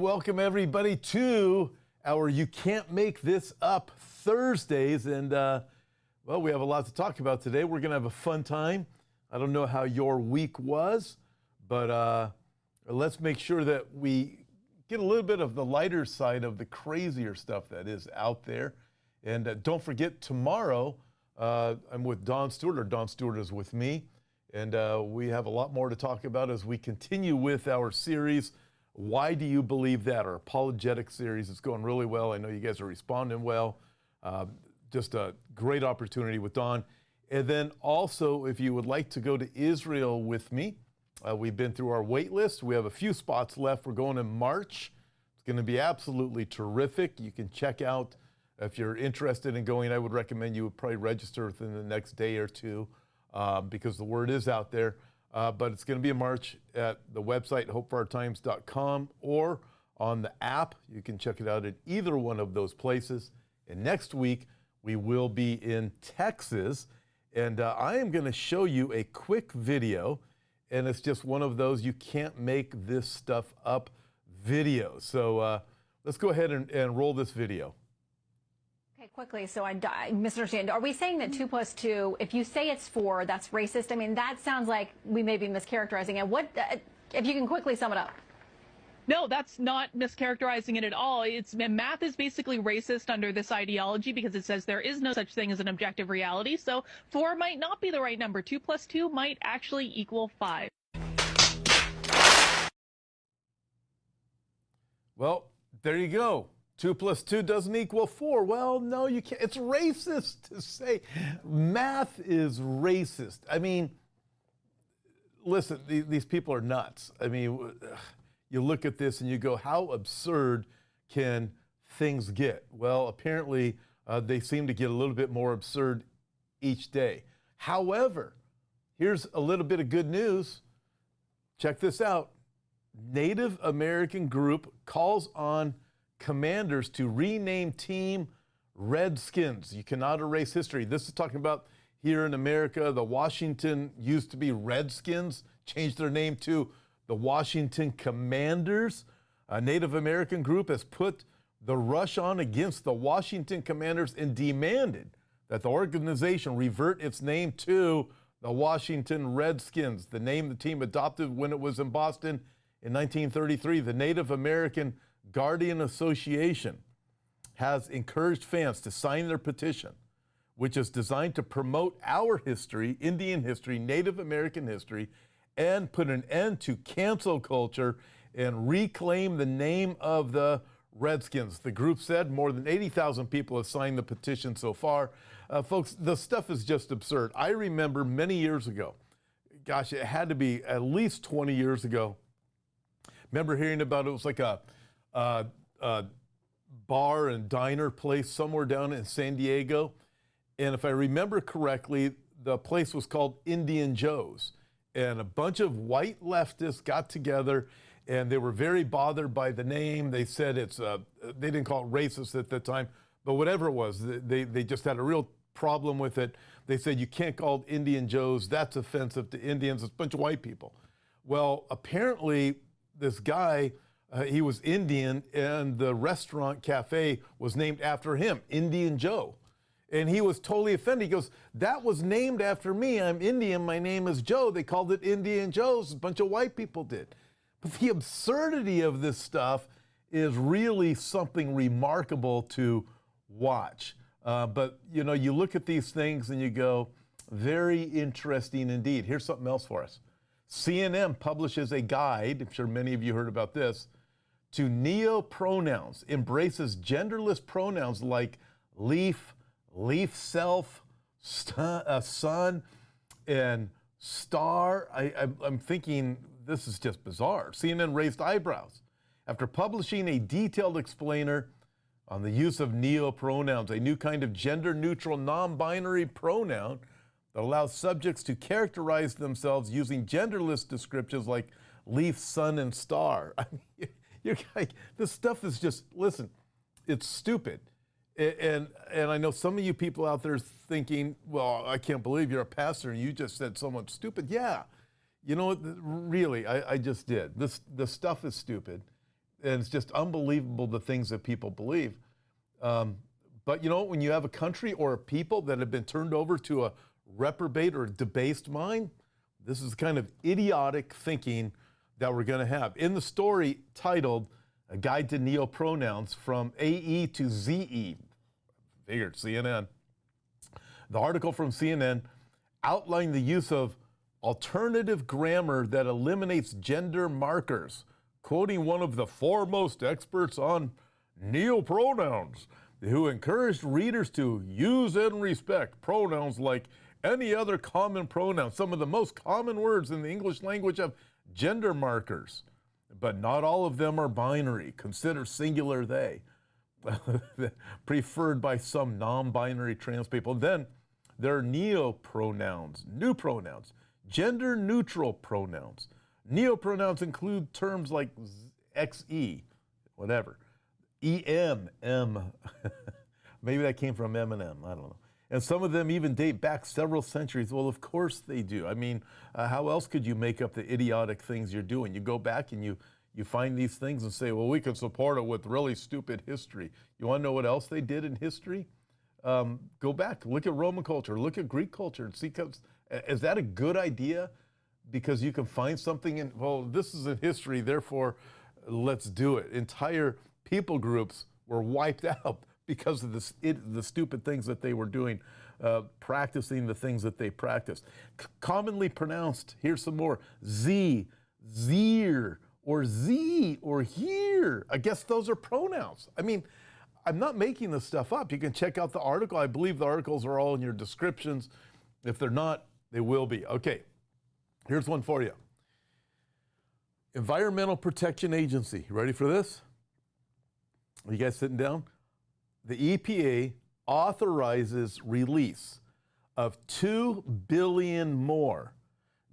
welcome everybody to our You Can't Make This Up Thursdays. And, well, we have a lot to talk about today. We're going to have a fun time. I don't know how your week was, but let's make sure that we get a little bit of the lighter side of the crazier stuff that is out there. And don't forget, tomorrow I'm with Don Stewart, or Don Stewart is with me. And we have a lot more to talk about as we continue with our series, Why Do You Believe That? Our apologetic series. It's going really well. I know you guys are responding well. Just a great opportunity with Don. And then also, if you would like to go to Israel with me, we've been through our wait list. We have a few spots left. We're going in March. It's going to be absolutely terrific. You can check out, if you're interested in going, I would recommend you would probably register within the next day or two because the word is out there. But it's going to be in March at the website, hopeforourtimes.com, or on the app. You can check it out at either one of those places. And next week, we will be in Texas. And I am going to show you a quick video. And it's just one of those you can't make this stuff up videos. So let's go ahead and roll this video. Okay, quickly, so I misunderstand. Are we saying that 2 + 2, if you say it's 4, that's racist? I mean, that sounds like we may be mischaracterizing it. What, if you can quickly sum it up? No, that's not mischaracterizing it at all. Math is basically racist under this ideology because it says there is no such thing as an objective reality. So 4 might not be the right number. 2 + 2 might actually equal 5. Well, there you go. 2 + 2 doesn't equal 4. Well, no, you can't. It's racist to say math is racist. I mean, listen, these people are nuts. I mean, you look at this and you go, how absurd can things get? Well, apparently they seem to get a little bit more absurd each day. However, here's a little bit of good news. Check this out. Native American group calls on commanders to rename team Redskins. You cannot erase history. This is talking about here in America. The Washington used to be Redskins, changed their name to the Washington Commanders. A Native American group has put the rush on against the Washington Commanders and demanded that the organization revert its name to the Washington Redskins, the name the team adopted when it was in Boston in 1933. The Native American Guardian Association has encouraged fans to sign their petition, which is designed to promote our history, Indian history, Native American history, and put an end to cancel culture and reclaim the name of the Redskins. The group said more than 80,000 people have signed the petition so far. Folks, the stuff is just absurd. I remember many years ago, gosh, it had to be at least 20 years ago, remember hearing about it was like a bar and diner place somewhere down in San Diego. And if I remember correctly, the place was called Indian Joe's. And a bunch of white leftists got together and they were very bothered by the name. They said they didn't call it racist at the time, but whatever it was, they just had a real problem with it. They said, you can't call it Indian Joe's. That's offensive to Indians. It's a bunch of white people. Well, apparently this guy, he was Indian, and the restaurant cafe was named after him, Indian Joe. And he was totally offended. He goes, that was named after me. I'm Indian. My name is Joe. They called it Indian Joe's. A bunch of white people did. But the absurdity of this stuff is really something remarkable to watch. But, you know, you look at these things and you go, very interesting indeed. Here's something else for us. CNN publishes a guide, I'm sure many of you heard about this, to neo-pronouns, embraces genderless pronouns like leaf, leaf self, sun, and star. I'm thinking this is just bizarre. CNN raised eyebrows after publishing a detailed explainer on the use of neo-pronouns, a new kind of gender-neutral, non-binary pronoun that allows subjects to characterize themselves using genderless descriptions like leaf, sun, and star. I mean, you're like, this stuff is just, listen, it's stupid. And I know some of you people out there thinking, well, I can't believe you're a pastor and you just said someone's stupid. Yeah, you know what, really, I just did. This stuff is stupid. And it's just unbelievable the things that people believe. But you know, when you have a country or a people that have been turned over to a reprobate or debased mind, this is the kind of idiotic thinking that we're going to have. In the story titled A Guide to Neo-Pronouns from AE to ZE, figured CNN, the article from CNN outlined the use of alternative grammar that eliminates gender markers, quoting one of the foremost experts on neo-pronouns, who encouraged readers to use and respect pronouns like any other common pronoun. Some of the most common words in the English language have gender markers, but not all of them are binary. Consider singular they, preferred by some non-binary trans people. Then there are neo-pronouns, new pronouns, gender-neutral pronouns. Neo-pronouns include terms like XE, whatever, EM, M. Maybe that came from Eminem, I don't know. And some of them even date back several centuries. Well, of course they do. I mean, how else could you make up the idiotic things you're doing? You go back and you find these things and say, well, we can support it with really stupid history. You want to know what else they did in history? Go back, look at Roman culture, look at Greek culture, and see, is that a good idea? Because you can find something in, well, this is in history, therefore let's do it. Entire people groups were wiped out because of the stupid things that they were doing, practicing the things that they practiced. Commonly pronounced, here's some more, Z, Zeer, or Z, or here. I guess those are pronouns. I mean, I'm not making this stuff up. You can check out the article. I believe the articles are all in your descriptions. If they're not, they will be. Okay, here's one for you. Environmental Protection Agency. You ready for this? Are you guys sitting down? The EPA authorizes release of 2 billion more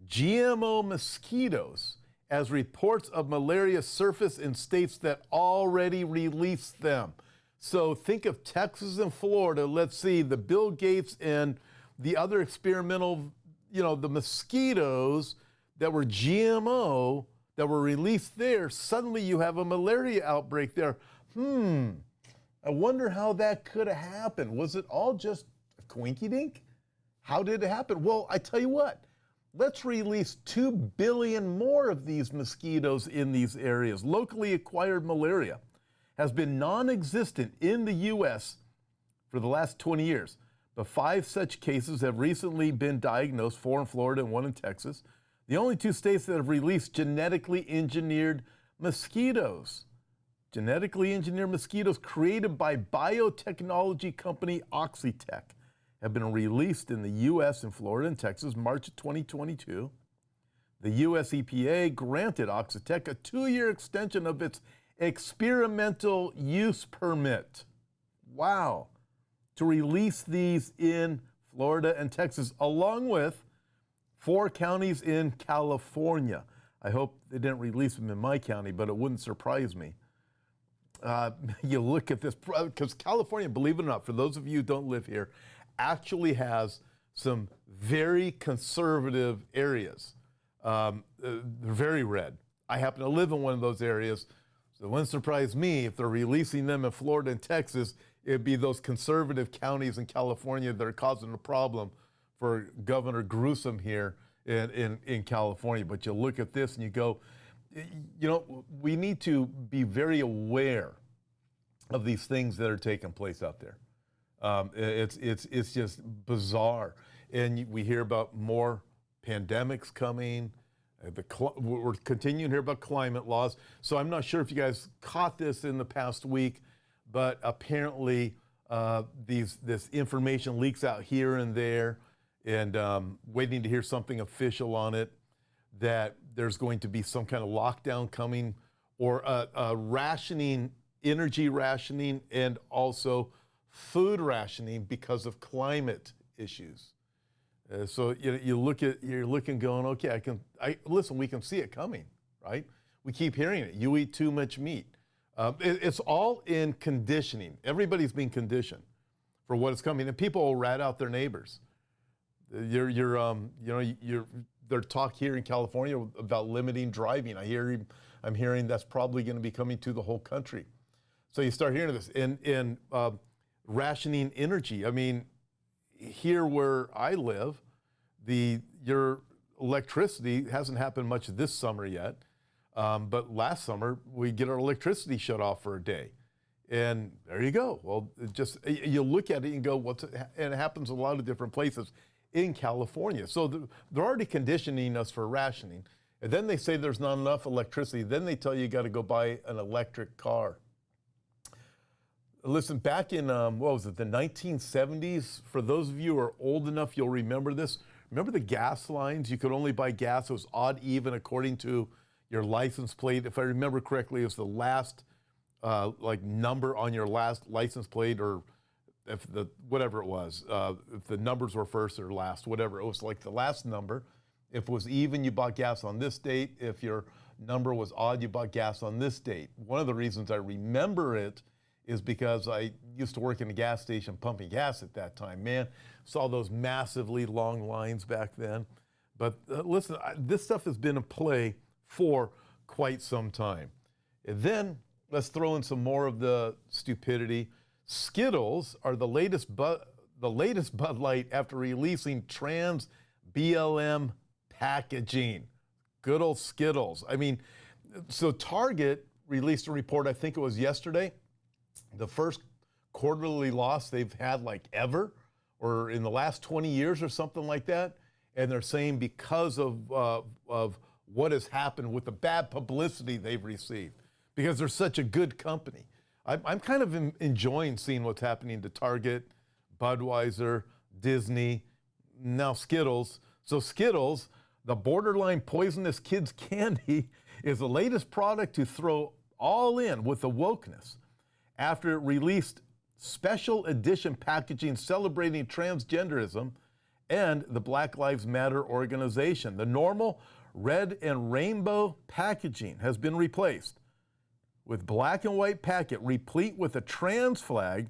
GMO mosquitoes as reports of malaria surface in states that already released them. So think of Texas and Florida. Let's see, the Bill Gates and the other experimental, the mosquitoes that were GMO that were released there. Suddenly you have a malaria outbreak there. I wonder how that could have happened. Was it all just a coinky-dink? How did it happen? Well, I tell you what, let's release 2 billion more of these mosquitoes in these areas. Locally acquired malaria has been non-existent in the U.S. for the last 20 years, but 5 such cases have recently been diagnosed, 4 in Florida and 1 in Texas. The only 2 states that have released genetically engineered mosquitoes. Genetically engineered mosquitoes created by biotechnology company Oxitec have been released in the U.S. in Florida and Texas, March of 2022. The U.S. EPA granted Oxitec a 2-year extension of its experimental use permit. Wow. To release these in Florida and Texas, along with 4 counties in California. I hope they didn't release them in my county, but it wouldn't surprise me. You look at this, because California, believe it or not, for those of you who don't live here, actually has some very conservative areas. They're very red. I happen to live in one of those areas, so it wouldn't surprise me if they're releasing them in Florida and Texas. It'd be those conservative counties in California that are causing a problem for Governor Gruesome here in California. But you look at this and you go, we need to be very aware of these things that are taking place out there. It's just bizarre. And we hear about more pandemics coming. We're continuing to hear about climate laws. So I'm not sure if you guys caught this in the past week, but apparently this information leaks out here and there, and waiting to hear something official on it, that there's going to be some kind of lockdown coming, or rationing, energy rationing, and also food rationing because of climate issues. So you're looking going, okay, listen, we can see it coming, right? We keep hearing it. You eat too much meat. It's all in conditioning. Everybody's being conditioned for what is coming, and people will rat out their neighbors. There's talk here in California about limiting driving. I I'm hearing that's probably going to be coming to the whole country. So you start hearing this in rationing energy. I mean, here where I live, your electricity hasn't happened much this summer yet, but last summer we get our electricity shut off for a day, and there you go. Well, you look at it and go, and it happens in a lot of different places in California. So they're already conditioning us for rationing, and then they say there's not enough electricity. Then they tell you got to go buy an electric car. Listen, back in, what was it, the 1970s, for those of you who are old enough, you'll remember this. Remember the gas lines? You could only buy gas. It was odd even according to your license plate. If I remember correctly, it was the last number on your last license plate, or whatever it was, if the numbers were first or last, whatever. It was like the last number. If it was even, you bought gas on this date. If your number was odd, you bought gas on this date. One of the reasons I remember it is because I used to work in a gas station pumping gas at that time. Man, saw those massively long lines back then. But listen, this stuff has been in play for quite some time. And then let's throw in some more of the stupidity. Skittles are the latest Bud Light after releasing trans BLM packaging. Good old Skittles. I mean, so Target released a report, I think it was yesterday, the first quarterly loss they've had like ever, or in the last 20 years or something like that. And they're saying because of what has happened with the bad publicity they've received, because they're such a good company. I'm kind of enjoying seeing what's happening to Target, Budweiser, Disney, now Skittles. So Skittles, the borderline poisonous kids candy, is the latest product to throw all in with the wokeness after it released special edition packaging celebrating transgenderism and the Black Lives Matter organization. The normal red and rainbow packaging has been replaced with black and white packet replete with a trans flag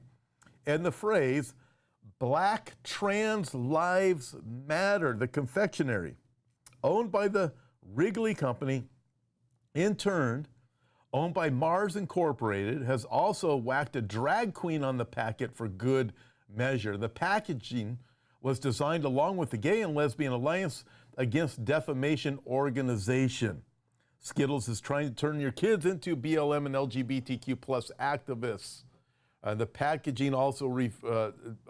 and the phrase, Black Trans Lives Matter. The confectionery, owned by the Wrigley Company, in turn, owned by Mars Incorporated, has also whacked a drag queen on the packet for good measure. The packaging was designed along with the Gay and Lesbian Alliance Against Defamation organization. Skittles is trying to turn your kids into BLM and LGBTQ plus activists. The packaging also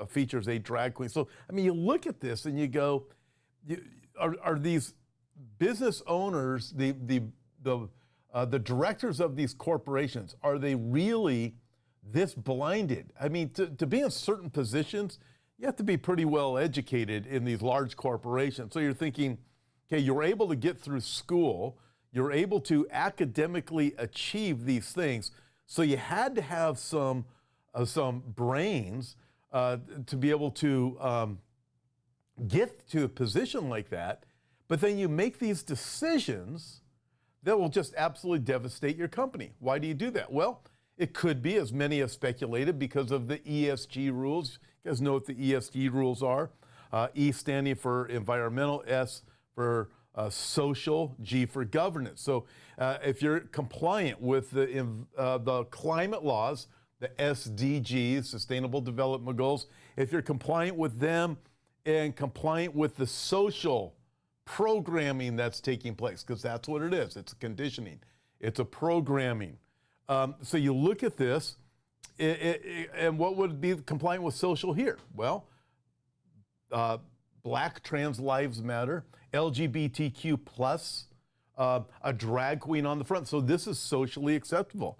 features a drag queen. So, I mean, you look at this and you go, are these business owners, the directors of these corporations, are they really this blinded? I mean, to be in certain positions, you have to be pretty well educated in these large corporations. So you're thinking, okay, you're able to get through school, you're able to academically achieve these things. So you had to have some brains to be able to get to a position like that. But then you make these decisions that will just absolutely devastate your company. Why do you do that? Well, it could be, as many have speculated, because of the ESG rules. You guys know what the ESG rules are. E standing for environmental, S for social, G for governance. So if you're compliant with the climate laws, the SDGs, Sustainable Development Goals, if you're compliant with them and compliant with the social programming that's taking place, because that's what it is. It's a conditioning. It's a programming. So you look at this, and what would be compliant with social here? Well, Black Trans Lives Matter, LGBTQ plus, a drag queen on the front. So this is socially acceptable.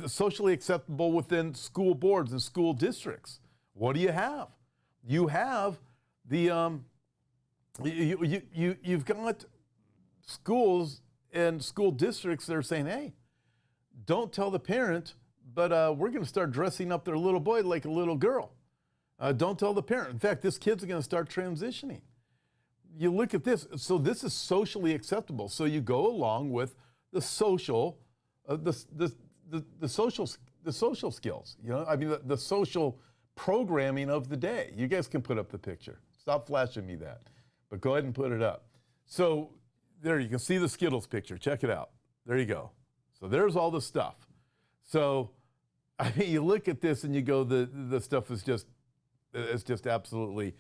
Socially acceptable within school boards and school districts. What do you have? You have the you've got schools and school districts that are saying, hey, don't tell the parent, but we're going to start dressing up their little boy like a little girl. Don't tell the parent. In fact, this kid's going to start transitioning. You look at this. So this is socially acceptable. So you go along with the social, the social skills. You know, I mean, the social programming of the day. You guys can put up the picture. Stop flashing me that, but go ahead and put it up. So there you can see the Skittles picture. Check it out. There you go. So there's all the stuff. So, I mean, you look at this and you go, the stuff is just, it's just absolutely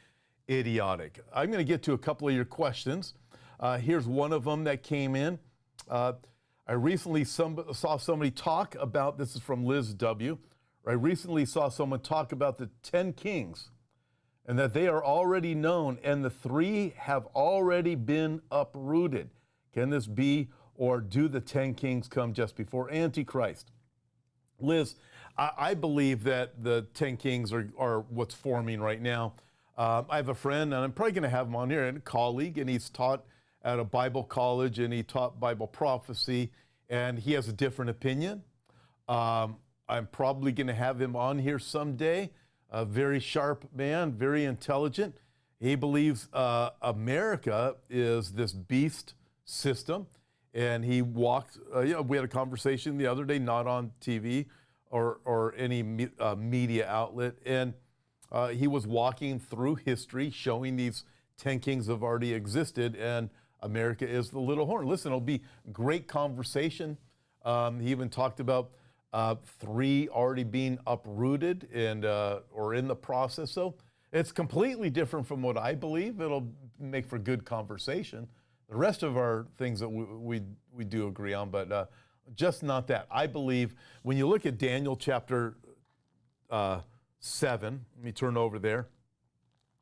idiotic. I'm going to get to a couple of your questions. Here's one of them that came in. I recently saw somebody talk about, this is from Liz W. I recently saw someone talk about the 10 kings and that they are already known and the 3 have already been uprooted. Can this be, or do the 10 kings come just before Antichrist? Liz, I believe that the 10 kings are what's forming right now. I have a friend, and I'm probably going to have him on here, and a colleague, and he's taught at a Bible college, and he taught Bible prophecy, and he has a different opinion. I'm probably going to have him on here someday. A very sharp man, very intelligent. He believes America is this beast system, and he walked, we had a conversation the other day, not on TV or any media outlet, and he was walking through history, showing these 10 kings have already existed, and America is the little horn. Listen, it'll be great conversation. He even talked about 3 already being uprooted and or in the process. So it's completely different from what I believe. It'll make for good conversation. The rest of our things that we do agree on, but just not that. I believe when you look at Daniel chapter 7, let me turn over there.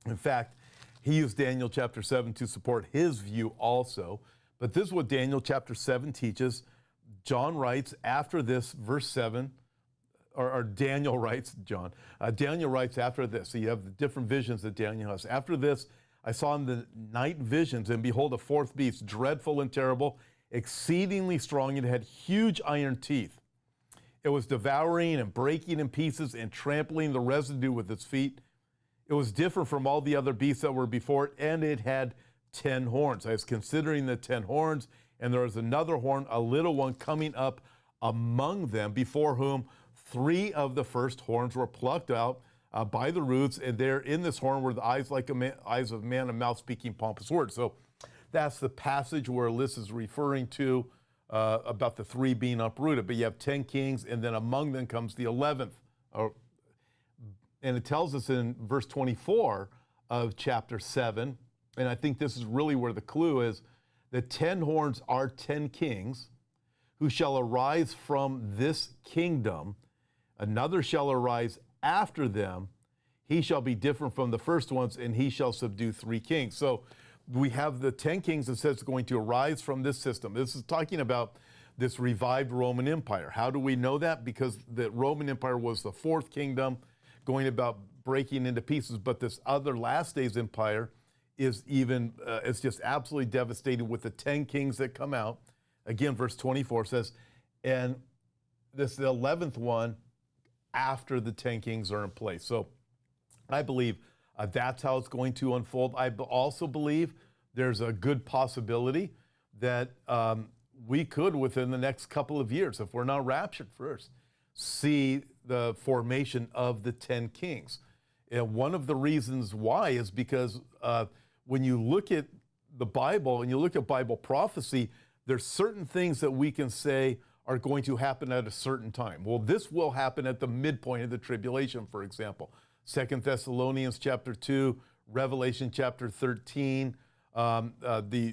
In fact, he used Daniel chapter 7 to support his view also. But this is what Daniel chapter 7 teaches. John writes after this, verse 7, or Daniel writes, John. Daniel writes after this. So you have the different visions that Daniel has. After this, I saw in the night visions, and behold, a 4th beast, dreadful and terrible, exceedingly strong, and had huge iron teeth. It was devouring and breaking in pieces and trampling the residue with its feet. It was different from all the other beasts that were before it, and it had 10 horns. I was considering the 10 horns, and there was another horn, a little one, coming up among them, before whom 3 of the first horns were plucked out by the roots, and there in this horn were the eyes like eyes of man, and mouth speaking pompous words. So that's the passage where Liz is referring to about the 3 being uprooted. But you have 10 kings, and then among them comes the 11th. And it tells us in verse 24 of chapter 7, and I think this is really where the clue is, the 10 horns are 10 kings who shall arise from this kingdom. Another shall arise after them. He shall be different from the first ones, and he shall subdue 3 kings. So we have the 10 kings that says going to arise from this system. This is talking about this revived Roman Empire. How do we know that? Because the Roman Empire was the 4th kingdom, going about breaking into pieces, but this other last days empire is even, it's just absolutely devastating with the 10 kings that come out. Again, verse 24 says, and this is the 11th one after the 10 kings are in place. So I believe that's how it's going to unfold. I also believe there's a good possibility that we could, within the next couple of years, if we're not raptured first, see the formation of the 10 kings. And one of the reasons why is because when you look at the Bible and you look at Bible prophecy, there's certain things that we can say are going to happen at a certain time. Well, this will happen at the midpoint of the tribulation, for example. 2 Thessalonians chapter 2, Revelation chapter 13, Matthew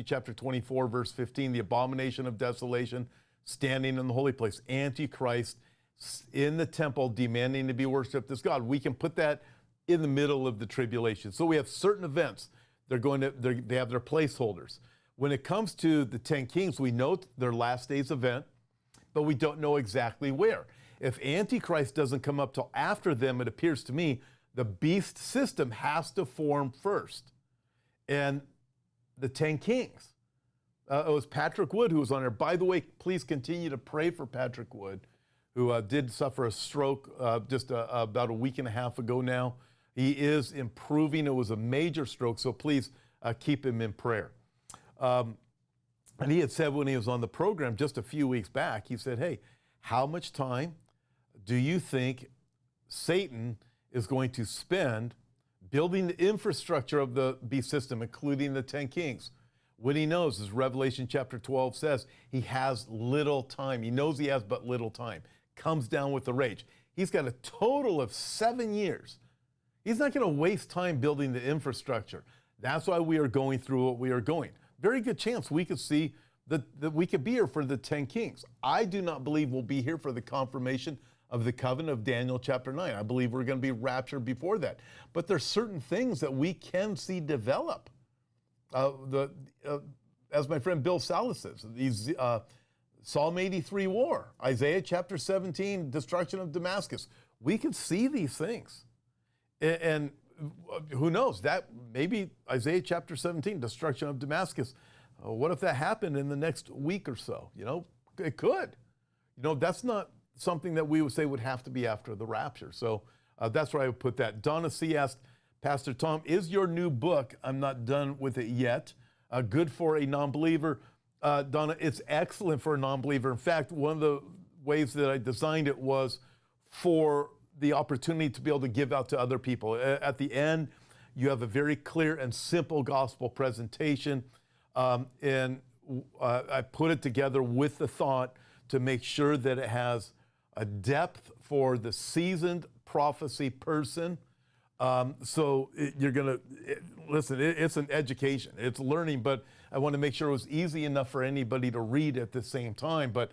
chapter 24, verse 15, the abomination of desolation, standing in the holy place, Antichrist in the temple demanding to be worshipped as God. We can put that in the middle of the tribulation. So we have certain events. They have their placeholders. When it comes to the 10 kings, we know their last day's event, but we don't know exactly where. If Antichrist doesn't come up till after them, it appears to me the beast system has to form first. And the 10 kings. It was Patrick Wood who was on there. By the way, please continue to pray for Patrick Wood, who did suffer a stroke just about a week and a half ago now. He is improving. It was a major stroke, so please keep him in prayer. And he had said when he was on the program just a few weeks back, he said, hey, how much time do you think Satan is going to spend building the infrastructure of the beast system, including the 10 kings? when he knows, as Revelation chapter 12 says, he has little time. He knows he has but little time. Comes down with the rage. He's got a total of 7 years. He's not going to waste time building the infrastructure. That's why we are going through what we are going. Very good chance we could see that we could be here for the 10 kings. I do not believe we'll be here for the confirmation of the covenant of Daniel chapter 9. I believe we're going to be raptured before that. But there's certain things that we can see develop. As my friend Bill Salas says, these Psalm 83 war, Isaiah chapter 17, destruction of Damascus. We can see these things. And who knows, that maybe Isaiah chapter 17, destruction of Damascus. What if that happened in the next week or so? You know, it could. You know, that's not something that we would say would have to be after the rapture. So that's where I would put that. Donna C. asked, Pastor Tom, is your new book, I'm not done with it yet, good for a non-believer? Donna, it's excellent for a non-believer. In fact, one of the ways that I designed it was for the opportunity to be able to give out to other people. At the end, you have a very clear and simple gospel presentation. And I put it together with the thought to make sure that it has a depth for the seasoned prophecy person. You're going to, listen, it's an education, it's learning, but I want to make sure it was easy enough for anybody to read at the same time. But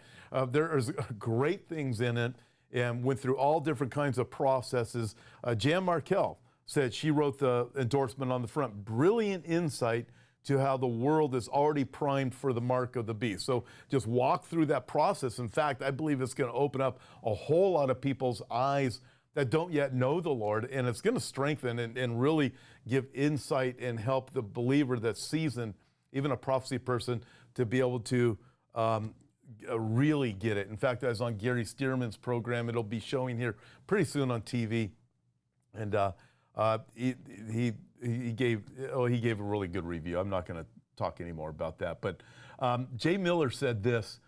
there's great things in it and went through all different kinds of processes. Jan Markell said she wrote the endorsement on the front. Brilliant insight to how the world is already primed for the mark of the beast. So just walk through that process. In fact, I believe it's going to open up a whole lot of people's eyes that don't yet know the Lord, and it's going to strengthen and really give insight and help the believer that's seasoned, even a prophecy person, to be able to really get it. In fact, I was on Gary Stearman's program. It'll be showing here pretty soon on TV, and he gave a really good review. I'm not going to talk anymore about that. But Jay Miller said this,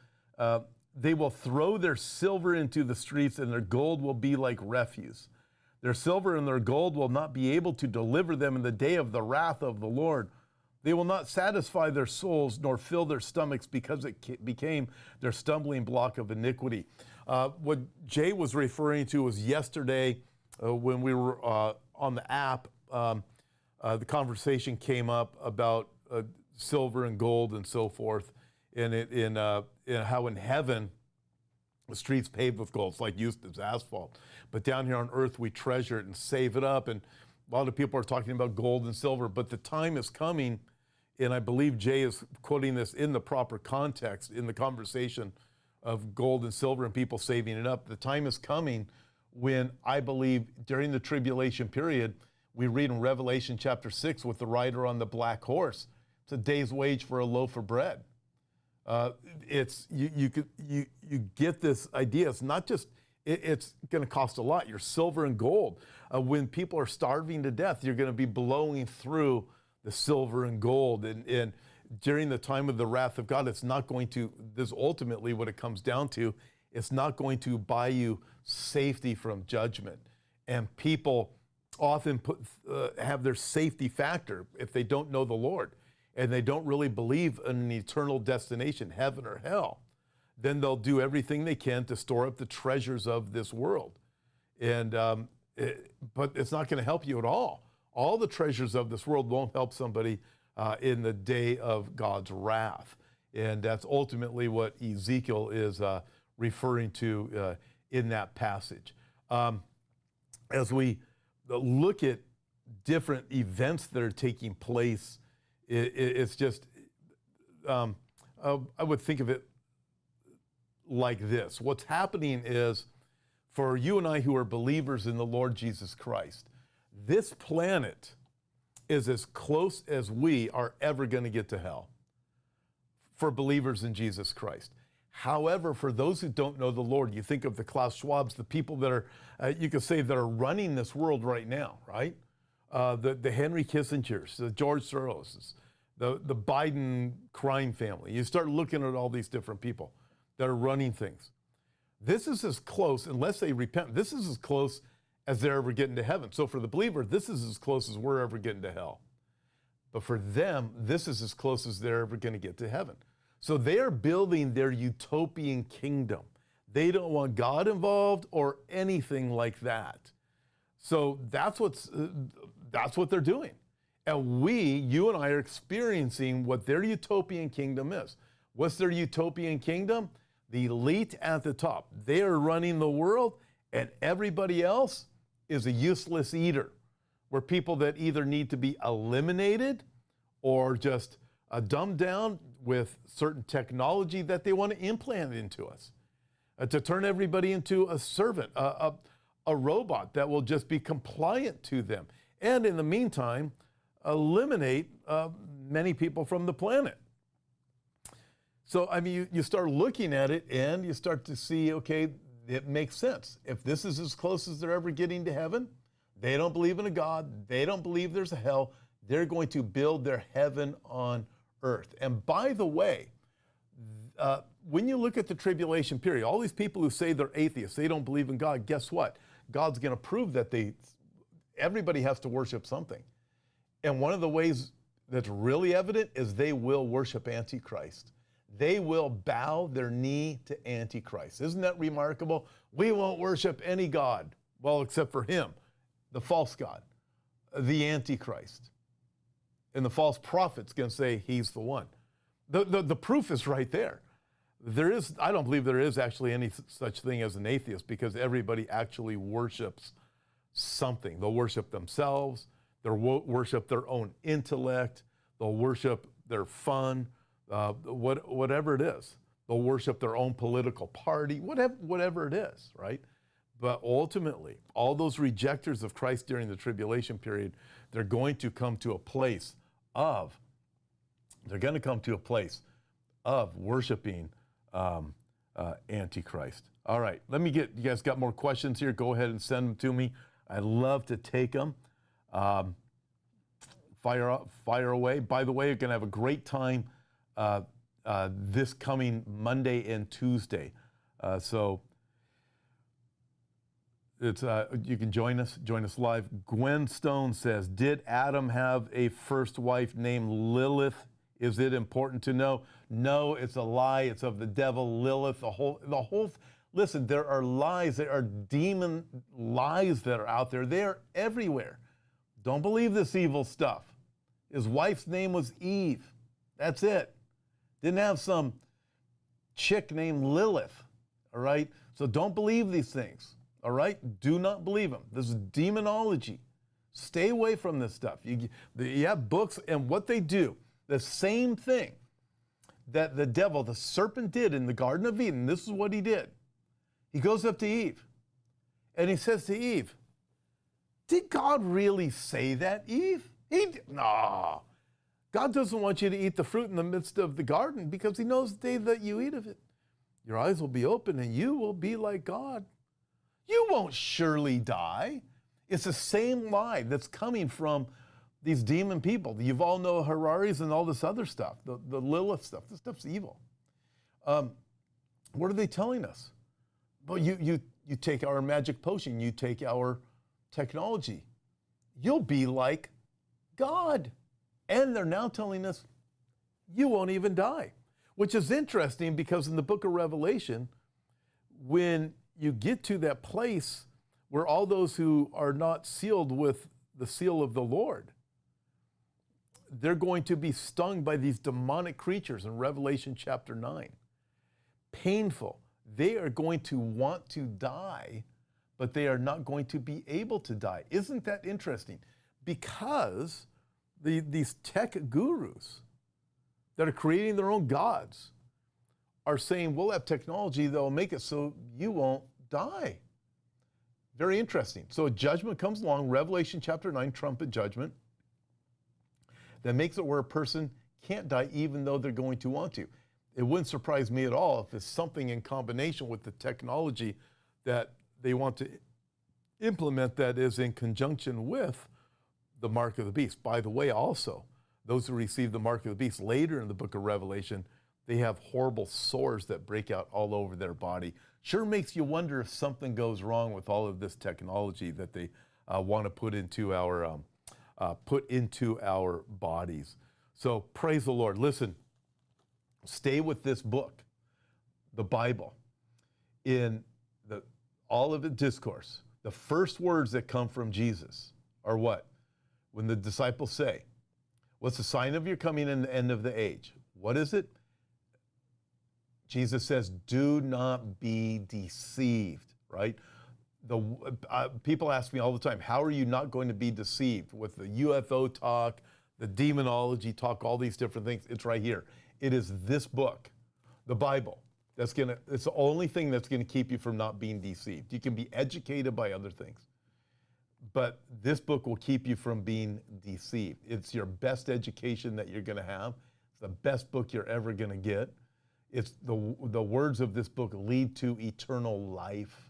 they will throw their silver into the streets and their gold will be like refuse. Their silver and their gold will not be able to deliver them in the day of the wrath of the Lord. They will not satisfy their souls nor fill their stomachs because it became their stumbling block of iniquity. What Jay was referring to was yesterday when we were on the app, the conversation came up about silver and gold and so forth, and in how in heaven the streets paved with gold, it's like used as asphalt. But down here on earth we treasure it and save it up, and a lot of people are talking about gold and silver, but the time is coming, and I believe Jay is quoting this in the proper context in the conversation of gold and silver and people saving it up. The time is coming when I believe during the tribulation period, we read in Revelation chapter 6 with the rider on the black horse, it's a day's wage for a loaf of bread. You get this idea. It's not just, it's going to cost a lot. Your silver and gold. When people are starving to death, you're going to be blowing through the silver and gold. And during the time of the wrath of God, it's not going to, this is ultimately what it comes down to, it's not going to buy you safety from judgment. And people often have their safety factor if they don't know the Lord and they don't really believe in an eternal destination, heaven or hell, then they'll do everything they can to store up the treasures of this world. And but it's not going to help you at all. All the treasures of this world won't help somebody in the day of God's wrath. And that's ultimately what Ezekiel is referring to in that passage. As we look at different events that are taking place, it's just, I would think of it like this. What's happening is, for you and I who are believers in the Lord Jesus Christ, this planet is as close as we are ever going to get to hell for believers in Jesus Christ. However, for those who don't know the Lord, you think of the Klaus Schwabs, the people that are, you could say, that are running this world right now, right? The Henry Kissingers, the George Soroses, the Biden crime family. You start looking at all these different people that are running things. This is as close, unless they repent, this is as close as they're ever getting to heaven. So for the believer, this is as close as we're ever getting to hell. But for them, this is as close as they're ever going to get to heaven. So they are building their utopian kingdom. They don't want God involved or anything like that. So that's what they're doing. And you and I are experiencing what their utopian kingdom is. What's their utopian kingdom? The elite at the top. They are running the world, and everybody else is a useless eater. We're people that either need to be eliminated or just dumbed down with certain technology that they want to implant into us, to turn everybody into a servant, a robot that will just be compliant to them. And in the meantime, eliminate many people from the planet. So, I mean, you start looking at it and you start to see, okay, it makes sense. If this is as close as they're ever getting to heaven, they don't believe in a God, they don't believe there's a hell, they're going to build their heaven on earth. And by the way, when you look at the tribulation period, all these people who say they're atheists, they don't believe in God, guess what? God's going to prove that everybody has to worship something. And one of the ways that's really evident is they will worship Antichrist. They will bow their knee to Antichrist. Isn't that remarkable? We won't worship any God, well, except for him, the false God, the Antichrist. And the false prophet's going to say he's the one. The proof is right there. I don't believe there is actually any such thing as an atheist, because everybody actually worships something. They'll worship themselves. They'll worship their own intellect. They'll worship their fun, whatever it is. They'll worship their own political party, whatever it is, right? But ultimately, all those rejectors of Christ during the tribulation period, they're going to come to a place of worshiping Antichrist. All right, you guys got more questions here? Go ahead and send them to me. I love to take them. Fire away. By the way, you're going to have a great time this coming Monday and Tuesday. So it's you can join us live. Gwen Stone says, did Adam have a first wife named Lilith? Is it important to know? No, it's a lie. It's of the devil, Lilith. The whole. Listen, there are lies. There are demon lies that are out there. They are everywhere. Don't believe this evil stuff. His wife's name was Eve. That's it. Didn't have some chick named Lilith. All right? So don't believe these things. All right? Do not believe them. This is demonology. Stay away from this stuff. You have books, and what they do, the same thing that the devil, the serpent, did in the Garden of Eden. This is what he did. He goes up to Eve, and he says to Eve, did God really say that, Eve? No. God doesn't want you to eat the fruit in the midst of the garden, because he knows the day that you eat of it, your eyes will be open and you will be like God. You won't surely die. It's the same lie that's coming from these demon people. You've all know Hararis and all this other stuff, the Lilith stuff. This stuff's evil. What are they telling us? Well, you take our magic potion, you take our technology, you'll be like God. And they're now telling us you won't even die, which is interesting, because in the book of Revelation, when you get to that place where all those who are not sealed with the seal of the Lord, they're going to be stung by these demonic creatures in Revelation chapter 9. Painful. They are going to want to die, but they are not going to be able to die. Isn't that interesting? Because these tech gurus that are creating their own gods are saying, we'll have technology that will make it so you won't die. Very interesting. So a judgment comes along, Revelation chapter 9, trumpet judgment, that makes it where a person can't die even though they're going to want to. It wouldn't surprise me at all if it's something in combination with the technology that they want to implement that is in conjunction with the mark of the beast. By the way, also, those who receive the mark of the beast later in the book of Revelation, they have horrible sores that break out all over their body. Sure makes you wonder if something goes wrong with all of this technology that they want to put into our put into our bodies. So praise the Lord. Listen, stay with this book, the Bible. In all of the discourse, the first words that come from Jesus are what? When the disciples say, what's the sign of your coming and the end of the age? What is it? Jesus says, do not be deceived, right? People ask me all the time, how are you not going to be deceived with the UFO talk, the demonology talk, all these different things? It's right here. It is this book, the Bible, it's the only thing that's gonna keep you from not being deceived. You can be educated by other things, but this book will keep you from being deceived. It's your best education that you're gonna have. It's the best book you're ever gonna get. It's the words of this book lead to eternal life.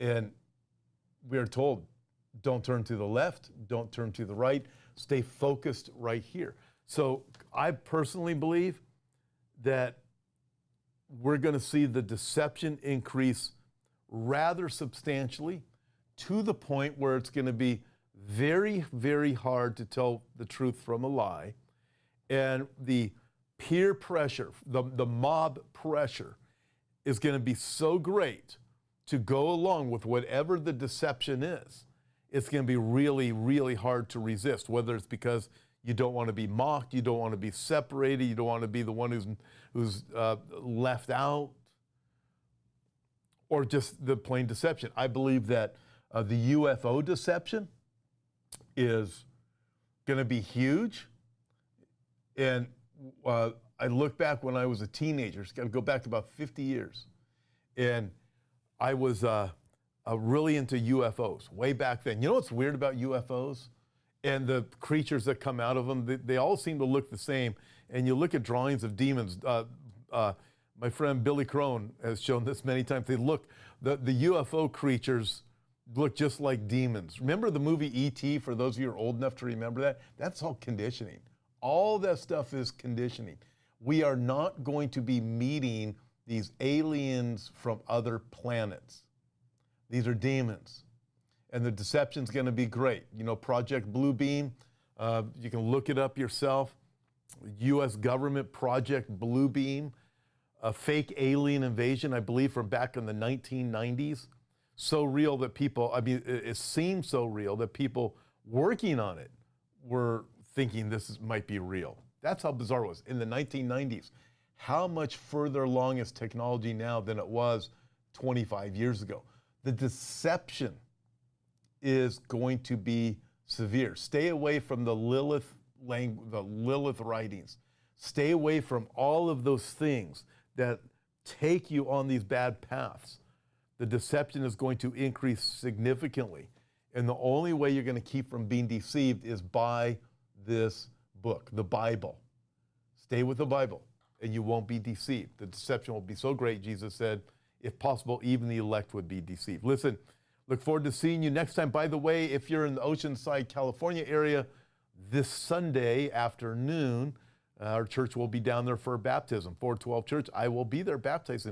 And we are told, don't turn to the left, don't turn to the right, stay focused right here. So I personally believe that we're going to see the deception increase rather substantially to the point where it's going to be very, very hard to tell the truth from a lie. And the peer pressure, the mob pressure is going to be so great to go along with whatever the deception is. It's going to be really, really hard to resist, whether it's because you don't want to be mocked, you don't want to be separated, you don't want to be the one who's left out, or just the plain deception. I believe that the UFO deception is going to be huge. And I look back when I was a teenager, it's got to go back about 50 years. And I was really into UFOs way back then. You know what's weird about UFOs? And the creatures that come out of them, they all seem to look the same. And you look at drawings of demons. My friend Billy Crone has shown this many times. The UFO creatures look just like demons. Remember the movie E.T., for those of you who are old enough to remember that? That's all conditioning. All that stuff is conditioning. We are not going to be meeting these aliens from other planets. These are demons. And the deception's going to be great. You know, Project Bluebeam, you can look it up yourself. U.S. government Project Bluebeam, a fake alien invasion, I believe, from back in the 1990s. So real that people, it seemed so real that people working on it were thinking might be real. That's how bizarre it was. In the 1990s, how much further along is technology now than it was 25 years ago? The deception is going to be severe. Stay away from the Lilith writings. Stay away from all of those things that take you on these bad paths. The deception is going to increase significantly. And the only way you're going to keep from being deceived is by this book, the Bible. Stay with the Bible and you won't be deceived. The deception will be so great, Jesus said, if possible, even the elect would be deceived. Listen, look forward to seeing you next time. By the way, if you're in the Oceanside, California area, this Sunday afternoon, our church will be down there for a baptism, 412 Church. I will be there baptizing